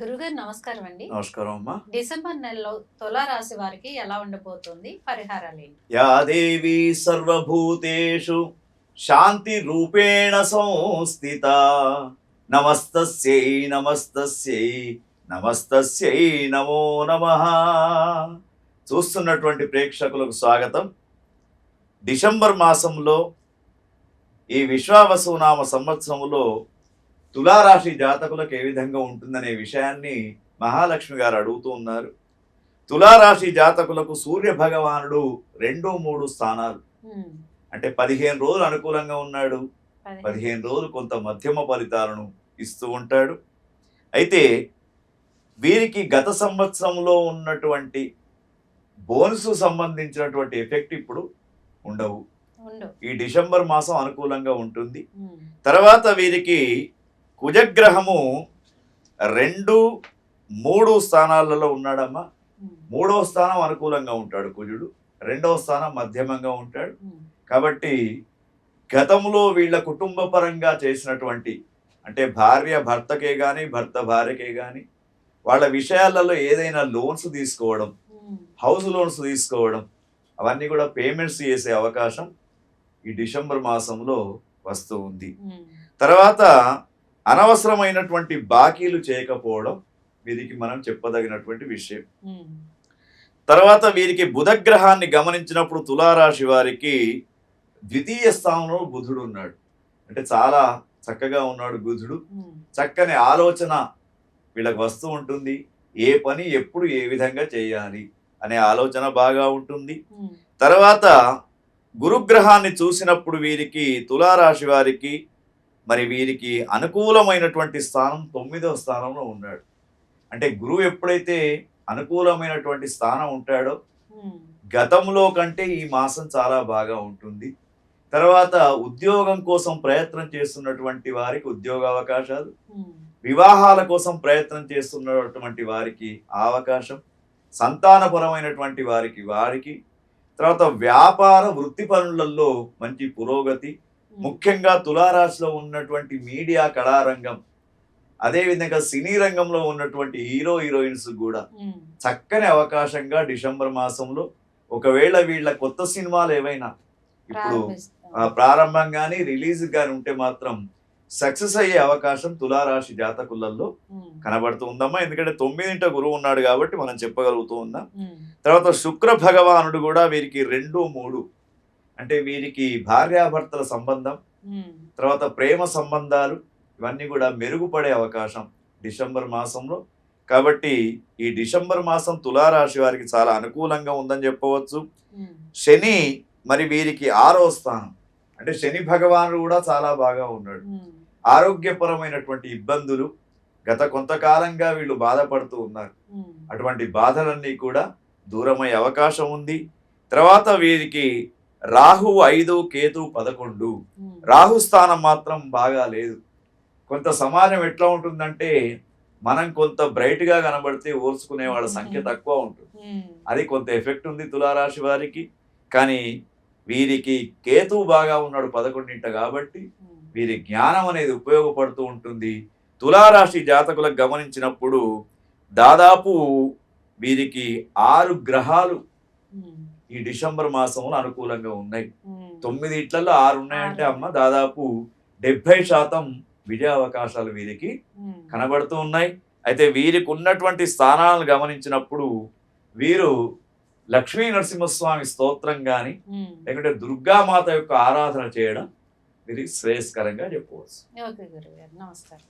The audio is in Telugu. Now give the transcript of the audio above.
గురుగారు నమస్కారం అండి. నమస్కారం అమ్మా. డిసెంబర్ నెలలో తులా రాశి వారికి ఎలా ఉండబోతుంది, పరిహారాలు ఏంటి? యా దేవి సర్వభూతేషు శాంతి రూపేణ సంస్థిత నమస్తస్యై నమస్తస్యై నమస్తస్యై నమో నమః. చూస్తున్నటువంటి ప్రేక్షకులకు స్వాగతం. డిసెంబర్ మాసంలో ఈ విశ్వావసునామ సంవత్సరంలో తులారాశి జాతకులకు ఏ విధంగా ఉంటుందనే విషయాన్ని మహాలక్ష్మి గారు అడుగుతూ ఉన్నారు. తులారాశి జాతకులకు సూర్య భగవానుడు 2-3 స్థానాలు, అంటే 15 రోజులు అనుకూలంగా ఉన్నాడు, 15 రోజులు కొంత మధ్యమ ఫలితాలను ఇస్తూ ఉంటాడు. అయితే వీరికి గత సంవత్సరంలో ఉన్నటువంటి బోనస్ సంబంధించినటువంటి ఎఫెక్ట్ ఇప్పుడు ఉండవు. ఈ డిసెంబర్ మాసం అనుకూలంగా ఉంటుంది. తర్వాత వీరికి కుజగ్రహము 2-3 స్థానాలలో ఉన్నాడమ్మా. 3వ స్థానం అనుకూలంగా ఉంటాడు కుజుడు, 2వ స్థానం మధ్యమంగా ఉంటాడు. కాబట్టి గతంలో వీళ్ళ కుటుంబ పరంగా చేసినటువంటి, అంటే భార్య భర్తకే కానీ భర్త భార్యకే కానీ వాళ్ళ విషయాలలో ఏదైనా లోన్స్ తీసుకోవడం, హౌస్ లోన్స్ తీసుకోవడం, అవన్నీ కూడా పేమెంట్స్ చేసే అవకాశం ఈ డిసెంబర్ మాసంలో వస్తూ ఉంది. తర్వాత అనవసరమైనటువంటి బాకీలు చేయకపోవడం వీరికి మనం చెప్పదగినటువంటి విషయం. తర్వాత వీరికి బుధగ్రహాన్ని గమనించినప్పుడు తులారాశి వారికి 2వ స్థానంలో బుధుడు ఉన్నాడు. అంటే చాలా చక్కగా ఉన్నాడు బుధుడు. చక్కని ఆలోచన వీళ్ళకి వస్తూ ఉంటుంది. ఏ పని ఎప్పుడు ఏ విధంగా చేయాలి అనే ఆలోచన బాగా ఉంటుంది. తర్వాత గురుగ్రహాన్ని చూసినప్పుడు వీరికి తులారాశి వారికి వీరికి అనుకూలమైనటువంటి స్థానం 9వ స్థానంలో ఉన్నాడు. అంటే గురువు ఎప్పుడైతే అనుకూలమైనటువంటి స్థానం ఉంటాడో గతంలో కంటే ఈ మాసం చాలా బాగా ఉంటుంది. తర్వాత ఉద్యోగం కోసం ప్రయత్నం చేస్తున్నటువంటి వారికి ఉద్యోగ అవకాశాలు, వివాహాల కోసం ప్రయత్నం చేస్తున్నటువంటి వారికి అవకాశం, సంతానపరమైనటువంటి వారికి తర్వాత వ్యాపార వృత్తి పనులలో మంచి పురోగతి, ముఖ్యంగా తులారాశిలో ఉన్నటువంటి మీడియా కళారంగం, అదేవిధంగా సినీ రంగంలో ఉన్నటువంటి హీరోయిన్స్ కూడా చక్కని అవకాశంగా డిసెంబర్ మాసంలో, ఒకవేళ వీళ్ళ కొత్త సినిమాలు ఏవైనా ఇప్పుడు ప్రారంభం కానీ రిలీజ్ కానీ ఉంటే మాత్రం సక్సెస్ అయ్యే అవకాశం తులారాశి జాతకులలో కనబడుతూ ఉందమ్మా. ఎందుకంటే 9వ గురువు ఉన్నాడు కాబట్టి మనం చెప్పగలుగుతూ ఉన్నాం. తర్వాత శుక్ర భగవానుడు కూడా వీరికి 2-3, అంటే వీరికి భార్యాభర్తల సంబంధం, తర్వాత ప్రేమ సంబంధాలు ఇవన్నీ కూడా మెరుగుపడే అవకాశం డిసెంబర్ మాసంలో. కాబట్టి ఈ డిసెంబర్ మాసం తులారాశి వారికి చాలా అనుకూలంగా ఉందని చెప్పవచ్చు. శని వీరికి 6వ స్థానం, అంటే శని భగవానుడు కూడా చాలా బాగా ఉన్నాడు. ఆరోగ్యపరమైనటువంటి ఇబ్బందులు గత కొంతకాలంగా వీళ్ళు బాధపడుతూ ఉన్నారు. అటువంటి బాధలన్నీ కూడా దూరమయ్యే అవకాశం ఉంది. తర్వాత వీరికి రాహు 5, కేతు 11. రాహు స్థానం మాత్రం బాగా లేదు. కొంత సమాజం ఎట్లా ఉంటుందంటే మనం కొంత బ్రైట్ గా కనబడితే ఓర్చుకునే వాళ్ళ సంఖ్య తక్కువ ఉంటుంది. అది కొంత ఎఫెక్ట్ ఉంది తులారాశి వారికి. కానీ వీరికి కేతు బాగా ఉన్నాడు 11వ, కాబట్టి వీరి జ్ఞానం అనేది ఉపయోగపడుతూ ఉంటుంది. తులారాశి జాతకులకు గమనించినప్పుడు దాదాపు వీరికి 6 గ్రహాలు ఈ డిసెంబర్ మాసంలో అనుకూలంగా ఉన్నాయి. 9 ఇట్లలో 6 ఉన్నాయంటే అమ్మ దాదాపు 70% విజయ అవకాశాలు వీరికి కనబడుతూ ఉన్నాయి. అయితే వీరికి ఉన్నటువంటి స్థానాలను గమనించినప్పుడు వీరు లక్ష్మీ నరసింహస్వామి స్తోత్రం కానీ లేకుంటే దుర్గామాత యొక్క ఆరాధన చేయడం వీరికి శ్రేయస్కరంగా చెప్పవచ్చు. నమస్కారం.